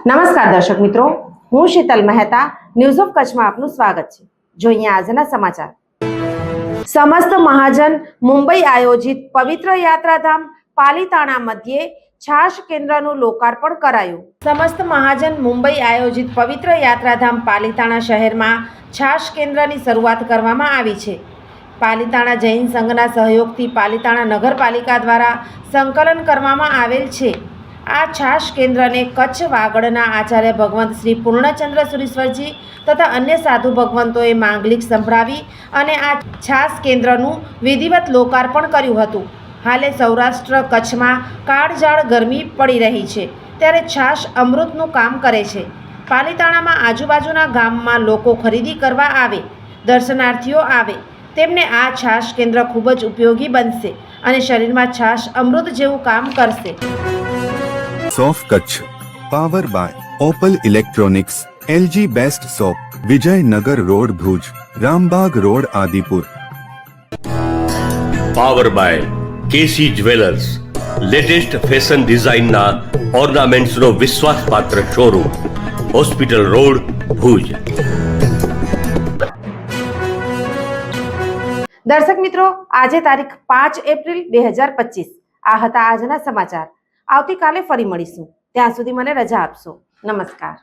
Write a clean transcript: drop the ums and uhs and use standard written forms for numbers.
નમસ્કાર દર્શક મિત્રો, હું શીતલ મહેતા ન્યૂઝ ઓફ કચ્છમાં આપનું સ્વાગત છે। જોઈએ આજના સમાચાર। સમસ્ત મહાજન મુંબઈ આયોજિત પવિત્ર યાત્રાધામ પાલિતાણા મધ્યે છાશ કેન્દ્રનું લોકાર્પણ કરાયું। સમસ્ત મહાજન મુંબઈ આયોજિત પવિત્ર યાત્રાધામ પાલિતાણા શહેરમાં છાશ કેન્દ્રની શરૂઆત કરવામાં આવી છે। પાલિતાણા જૈન સંઘના સહયોગથી પાલિતાણા નગરપાલિકા દ્વારા સંકલન કરવામાં આવેલ છે। આ છાશ કેન્દ્રને કચ્છ વાગડના આચાર્ય ભગવંત શ્રી પૂર્ણચંદ્ર સુરીશ્વરજી તથા અન્ય સાધુ ભગવંતોએ માંગલિક સંભળાવી અને આ છાશ કેન્દ્રનું વિધિવત લોકાર્પણ કર્યું હતું। હાલે સૌરાષ્ટ્ર કચ્છમાં કાળઝાળ ગરમી પડી રહી છે, ત્યારે છાશ અમૃતનું કામ કરે છે। પાલિતાણામાં આજુબાજુના ગામમાં લોકો ખરીદી કરવા આવે, દર્શનાર્થીઓ આવે, તેમને આ છાશ કેન્દ્ર ખૂબ જ ઉપયોગી બનશે અને શરીરમાં છાશ અમૃત જેવું કામ કરશે। सोफ Kutch power by Opal electronics, LG best shop, Vijaynagar road Bhuj, Rambagh road Adipur. Power by KC jewellers, latest fashion design ना ऑर्नामेंट्स नो विश्वासपात्र शोरूम, हॉस्पिटल रोड भुज। દર્શક મિત્રો, આજે તારીખ 5 એપ્રિલ 2025 આ હતા આજના સમાચાર। આવતીકાલે ફરી મળીશું, ત્યાં સુધી મને રજા આપશો। નમસ્કાર।